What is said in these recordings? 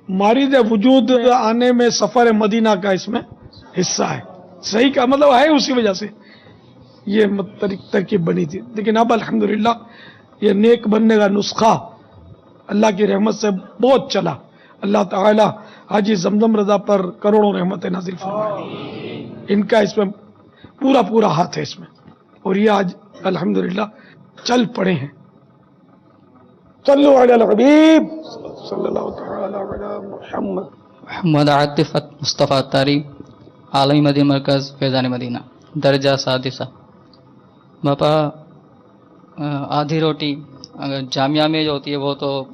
مارد وجود آنے میں سفر مدینہ کا اس میں حصہ ہے. صحیح کا مطلب ہے اسی وجہ سے یہ ترکیب بنی تھی. لیکن اب الحمدللہ یہ نیک بننے کا نسخہ اللہ کی رحمت سے بہت چلا. اللہ تعالی حاجی زمزم رضا پر کروڑوں رحمت نازل فرمائے. ان کا اس میں پورا ہاتھ ہے اس میں, اور یہ آج الحمدللہ چل پڑے ہیں. صلو علی الحبیب صلی اللہ تعالی علی محمد. محمد عاطفت مصطفیٰ تاری عالمی مدینہ مرکز فیضان مدینہ درجہ سادسہ. باپا آدھی روٹی اگر جامعہ میں جو ہوتی ہے وہ تو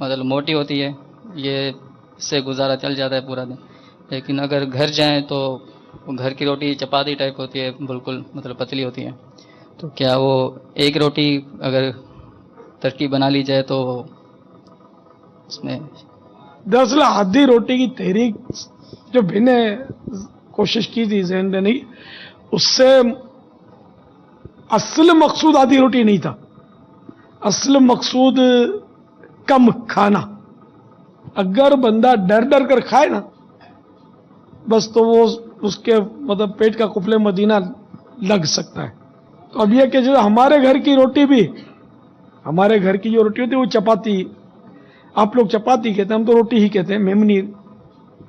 مطلب موٹی ہوتی ہے, یہ اس سے گزارا چل جاتا ہے پورا دن. لیکن اگر گھر جائیں تو گھر کی روٹی چپاتی ٹائپ ہوتی ہے, بالکل مطلب پتلی ہوتی ہے. تو کیا وہ ایک روٹی اگر ترکیب بنا لی جائے تو اس میں دراصل آدھی روٹی کی تحریک جو بھی نے کوشش کی تھی ذہن نے نہیں, اس سے اصل مقصود آدھی روٹی نہیں تھا. اصل مقصود کم کھانا. اگر بندہ ڈر کر کھائے نا بس تو وہ اس کے مطلب پیٹ کا قفل مدینہ لگ سکتا ہے. تو اب یہ کہ جو ہمارے گھر کی روٹی بھی, ہمارے گھر کی جو روٹی ہوتی ہے وہ چپاتی, آپ لوگ چپاتی کہتے ہیں, ہم تو روٹی ہی کہتے ہیں میمنی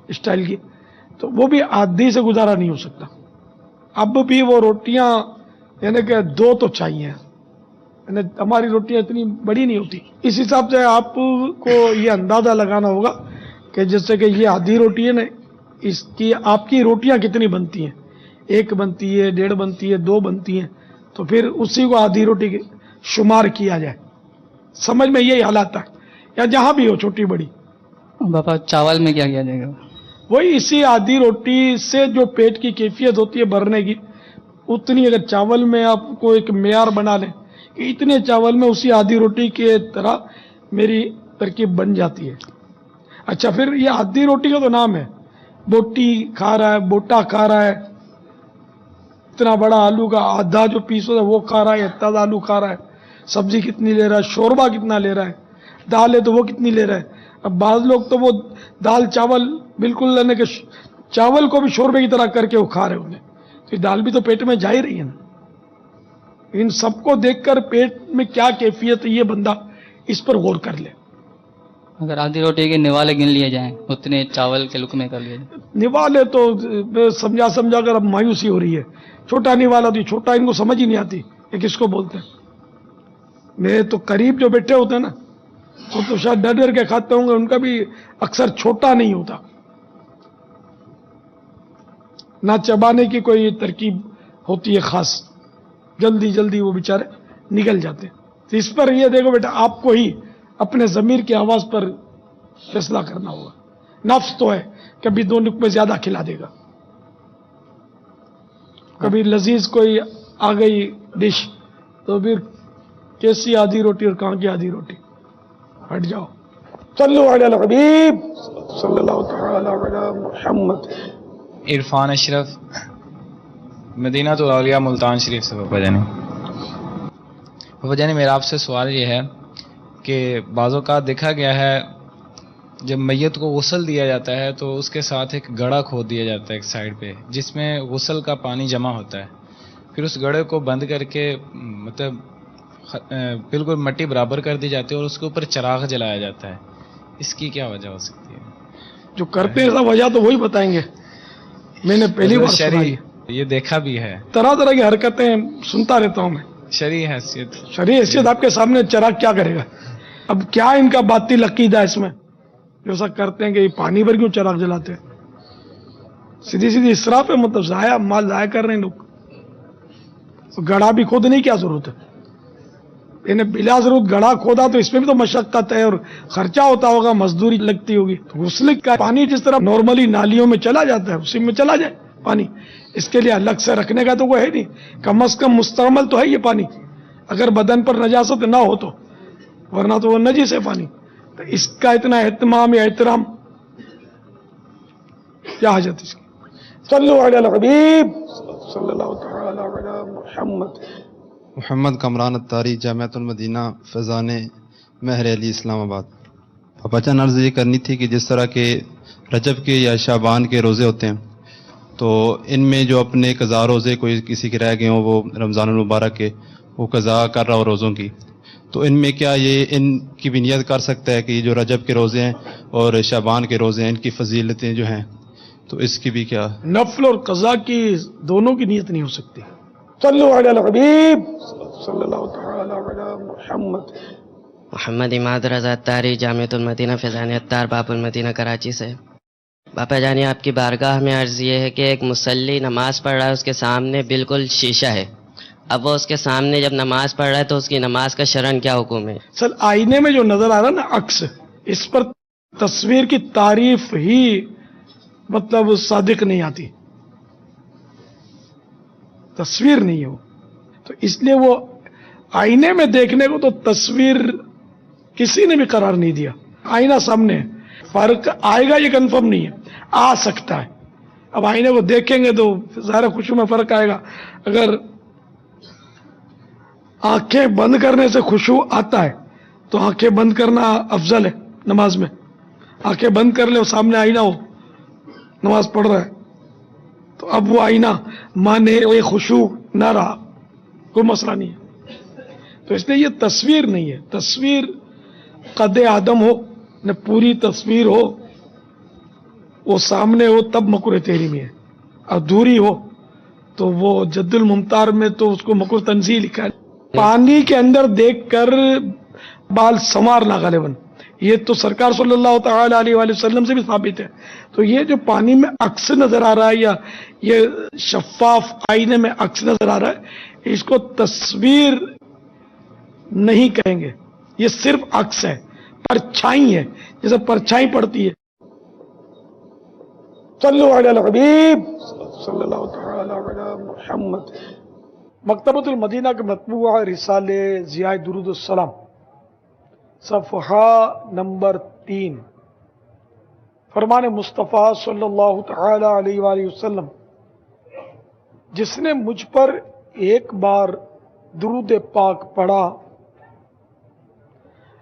اسٹائل کی. تو وہ بھی آدھی سے گزارا نہیں ہو سکتا. اب بھی وہ روٹیاں یعنی کہ دو تو چاہیے, یعنی ہماری روٹیاں اتنی بڑی نہیں ہوتی. اس حساب سے آپ کو یہ اندازہ لگانا ہوگا کہ جیسے کہ یہ آدھی روٹی ہے نا, اس کی آپ کی روٹیاں کتنی بنتی ہیں, ایک بنتی ہے, ڈیڑھ بنتی ہے, دو بنتی ہیں, تو پھر اسی کو آدھی روٹی شمار کیا جائے. سمجھ میں یہی حالات ہے, یا جہاں بھی ہو چھوٹی بڑی. باپا چاول میں کیا کیا جائے گا؟ وہی اسی آدھی روٹی سے جو پیٹ کی کیفیت ہوتی ہے بھرنے کی, اتنی اگر چاول میں آپ کو ایک معیار بنا لیں کہ اتنے چاول میں اسی آدھی روٹی کے طرح میری ترکیب بن جاتی ہے. اچھا پھر یہ آدھی روٹی کا تو نام ہے, بوٹی کھا رہا ہے, بوٹا کھا رہا ہے, اتنا بڑا آلو کا آدھا جو پیس ہوتا ہے وہ کھا رہا ہے, اتنا آلو کھا رہا ہے, سبزی کتنی لے رہا ہے, شوربہ کتنا لے رہا ہے, دال ہے تو وہ کتنی لے رہا ہے. اب بعض لوگ تو وہ دال چاول بالکل لینے کے چاول کو بھی شوربے کی طرح کر کے وہ کھا رہے ہوں گے, تو یہ دال بھی تو پیٹ میں جا ہی رہی ہے نا. ان سب کو دیکھ کر پیٹ میں کیا کیفیت ہے یہ بندہ اس پر غور کر لے. اگر آدھی روٹی کے نوالے گن لیے جائیں اتنے چاول کے لقمے کر لیے جائیں. نوالے تو سمجھا کر اب مایوسی ہو رہی ہے. چھوٹا نوالا تو چھوٹا ان کو سمجھ ہی نہیں آتی کہ کس کو بولتے ہیں. میرے تو قریب جو بیٹھے ہوتے ہیں نا وہ تو شاید ڈر کے کھاتے ہوں گے, ان کا بھی اکثر چھوٹا نہیں ہوتا, نہ چبانے کی کوئی ترکیب ہوتی ہے خاص, جلدی وہ بیچارے نکل جاتے ہیں. تو اس پر یہ دیکھو بیٹا, آپ کو ہی اپنے ضمیر کی آواز پر فیصلہ کرنا ہوگا. نفس تو ہے کبھی دو لقمے زیادہ کھلا دے گا, کبھی لذیذ کوئی آ گئی ڈش تو پھر کیسی آدھی روٹی اور کہاں کی آدھی روٹی, ہٹ جاؤ. صلو علی الحبیب صلی اللہ تعالی علی محمد. عرفان اشرف, مدینہ تو اولیاء ملتان شریف سے. بابا جانی میرا آپ سے سوال یہ ہے کہ بعض اوقات دیکھا گیا ہے جب میت کو غسل دیا جاتا ہے تو اس کے ساتھ ایک گڑھا کھود دیا جاتا ہے ایک سائڈ پہ, جس میں غسل کا پانی جمع ہوتا ہے. پھر اس گڑھے کو بند کر کے مطلب بالکل مٹی برابر کر دی جاتی ہے اور اس کے اوپر چراغ جلایا جاتا ہے. اس کی کیا وجہ ہو سکتی ہے؟ جو کرتے ہیں وجہ تو وہی بتائیں گے. میں نے پہلی بار سنا یہ دیکھا بھی ہے, طرح کی حرکتیں سنتا رہتا ہوں میں. شرعی حیثیت آپ کے سامنے چراغ کیا کرے گا؟ اب کیا ان کا باطل عقیدہ ہے اس میں جو ایسا کرتے ہیں کہ یہ پانی پر کیوں چراغ جلاتے ہیں؟ سیدھی اسراف ہے, مطلب ضائع مال ضائع کر رہے ہیں لوگ. گڑھا بھی کھودنے کی کیا ضرورت ہے؟ انہیں بلا ضرورت گڑھا کھودا تو اس میں بھی تو مشقت ہے اور خرچہ ہوتا ہوگا, مزدوری لگتی ہوگی. تو غسل کا پانی جس طرح نارملی نالیوں میں چلا جاتا ہے اسی میں چلا جائے پانی, اس کے لیے الگ سے رکھنے کا تو وہ ہے نہیں. کم از کم مستعمل تو ہے یہ پانی, اگر بدن پر نجاست نہ ہو تو, ورنہ تو وہ نجس ہے پانی. تو اس کا اتنا اہتمام یا احترام کیا حاجت اس کی؟ صلو علی الحبیب صلی اللہ تعالی علی محمد. محمد کمران اتاری, جامعۃ المدینہ فیضان مہر علی, اسلام آباد. اپاچان عرض یہ کرنی تھی کہ جس طرح کے رجب کے یا شعبان کے روزے ہوتے ہیں تو ان میں جو اپنے قضا روزے کوئی کسی کے رہ گئے ہوں وہ رمضان المبارک کے وہ قضا کر رہا ہو روزوں کی، تو ان میں کیا یہ ان کی بھی نیت کر سکتا ہے کہ یہ جو رجب کے روزے ہیں اور شعبان کے روزے ہیں ان کی فضیلتیں جو ہیں تو اس کی بھی کیا؟ نفل اور قضا کی دونوں کی نیت نہیں ہو سکتی. صلو علی الحبیب صلی اللہ تعالی علی محمد. محمد اماد رضا اتاری، جامعۃ المدینہ فیضان اتار، باب المدینہ کراچی سے. باپا جانی آپ کی بارگاہ میں عرض یہ ہے کہ ایک مصلی نماز پڑھ رہا ہے، اس کے سامنے بالکل شیشہ ہے، اب وہ اس کے سامنے جب نماز پڑھ رہا ہے تو اس کی نماز کا شرعاً کیا حکم ہے؟ سر آئینے میں جو نظر آ رہا نا عکس، اس پر تصویر کی تعریف ہی مطلب صادق نہیں آتی، تصویر نہیں ہو تو اس لیے وہ آئینے میں دیکھنے کو تو تصویر کسی نے بھی قرار نہیں دیا. آئینہ سامنے ہے، فرق آئے گا یہ کنفرم نہیں ہے، آ سکتا ہے. اب آئینے کو دیکھیں گے تو ظاہر خوشو میں فرق آئے گا. اگر آنکھیں بند کرنے سے خوشو آتا ہے تو آنکھیں بند کرنا افضل ہے نماز میں. آنکھیں بند کر لے، سامنے آئینہ ہو، نماز پڑھ رہا ہے تو اب وہ آئینہ مانے وہ خوشو نہ رہا، کوئی مسئلہ نہیں ہے. تو اس لیے یہ تصویر نہیں ہے، تصویر قد آدم ہو نہ پوری تصویر ہو، وہ سامنے ہو تب مکروہ تحریمی ہے. ادھوری ہو تو وہ جد الممتار میں تو اس کو مکروہ تنزیہ لکھا ہے. پانی کے اندر دیکھ کر بال سنوارنا غالباً یہ تو سرکار صلی اللہ تعالی علیہ وآلہ وسلم سے بھی ثابت ہے. تو یہ جو پانی میں عکس نظر آ رہا ہے یا یہ شفاف آئینے میں عکس نظر آ رہا ہے، اس کو تصویر نہیں کہیں گے، یہ صرف عکس ہے، پرچھائی ہے، جیسے پرچھائی پڑتی ہے. صلو علی الحبیب صلی اللہ تعالی علی محمد. مکتبۃ المدینہ کے مطبوعہ رسالے ضیاء درود السلام، صفحہ نمبر 3، فرمان مصطفیٰ صلی اللہ تعالی علیہ وآلہ وسلم: جس نے مجھ پر ایک بار درود پاک پڑھا،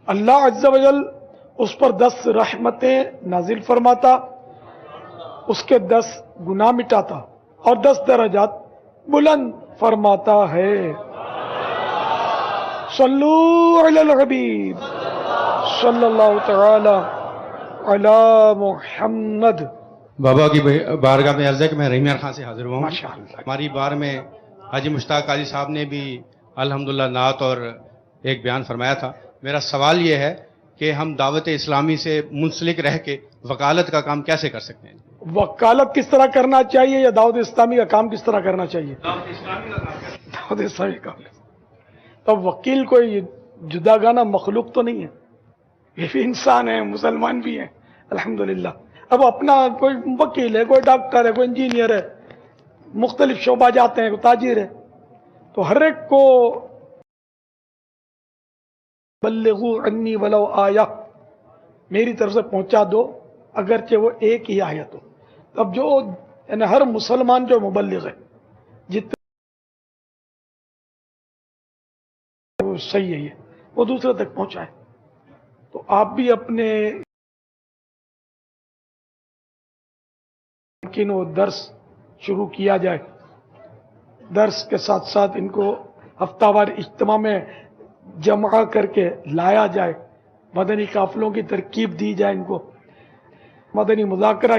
اللہ عز و جل اس پر 10 رحمتیں نازل فرماتا، اس کے 10 گناہ مٹاتا اور 10 درجات بلند فرماتا ہے. صلو علی الحبیب صلی اللہ تعالی علی محمد. بابا کی بارگاہ میں عرض ہے کہ میں رحیم یار خان سے حاضر ہوا ہوں. ماشاءاللہ. ہماری بار میں حاجی مشتاق قاضی صاحب نے بھی الحمدللہ نعت اور ایک بیان فرمایا تھا. میرا سوال یہ ہے کہ ہم دعوت اسلامی سے منسلک رہ کے وکالت کا کام کیسے کر سکتے ہیں؟ وکالت کس طرح کرنا چاہیے یا دعوت اسلامی کا کام کس طرح کرنا چاہیے؟ دعوت اسلامی کا کام. تو وکیل کوئی جدا گانا مخلوق تو نہیں ہے، یہ بھی انسان ہے، مسلمان بھی ہیں الحمدللہ. اب اپنا کوئی وکیل ہے، کوئی ڈاکٹر ہے، کوئی انجینئر ہے، مختلف شعبہ جاتے ہیں، کوئی تاجر ہے، تو ہر ایک کو بلغوا عنی ولو آیہ، میری طرف سے پہنچا دو اگرچہ وہ ایک ہی آیت ہو. اب جو یعنی ہر مسلمان جو مبلغ ہے جتنے صحیح ہے یہ وہ دوسرے تک پہنچائے. تو آپ بھی اپنے وہ درس شروع کیا جائے، درس کے ساتھ ساتھ ان کو ہفتہ وار اجتماع میں جمع کر کے لایا جائے، مدنی قافلوں کی ترکیب دی جائے، ان کو مدنی مذاکرہ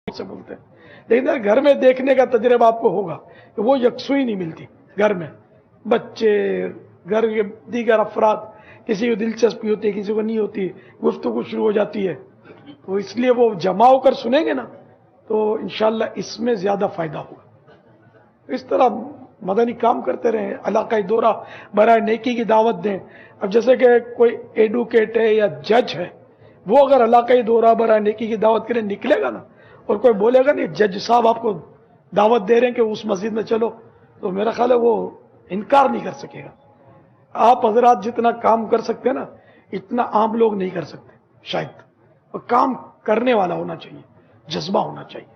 سے بولتے ہیں. لیکن گھر میں دیکھنے کا تجربہ آپ کو ہوگا کہ وہ یکسوئی نہیں ملتی. گھر میں بچے، گھر کے دیگر افراد، کسی کو دلچسپی ہوتی ہے، کسی کو نہیں ہوتی، گفتگو شروع ہو جاتی ہے. تو اس لیے وہ جمع ہو کر سنیں گے نا تو انشاءاللہ اس میں زیادہ فائدہ ہوگا. اس طرح مدنی کام کرتے رہیں، علاقائی دورہ برائے نیکی کی دعوت دیں. اب جیسے کہ کوئی ایڈوکیٹ ہے یا جج ہے، وہ اگر علاقائی دورہ برائے نیکی کی دعوت کے لیے نکلے گا نا اور کوئی بولے گا نہیں جج صاحب آپ کو دعوت دے رہے ہیں کہ اس مسجد میں چلو، تو میرا خیال ہے وہ انکار نہیں کر سکے گا. آپ حضرات جتنا کام کر سکتے ہیں نا اتنا عام لوگ نہیں کر سکتے شاید. اور کام کرنے والا ہونا چاہیے، جذبہ ہونا چاہیے.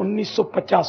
1950।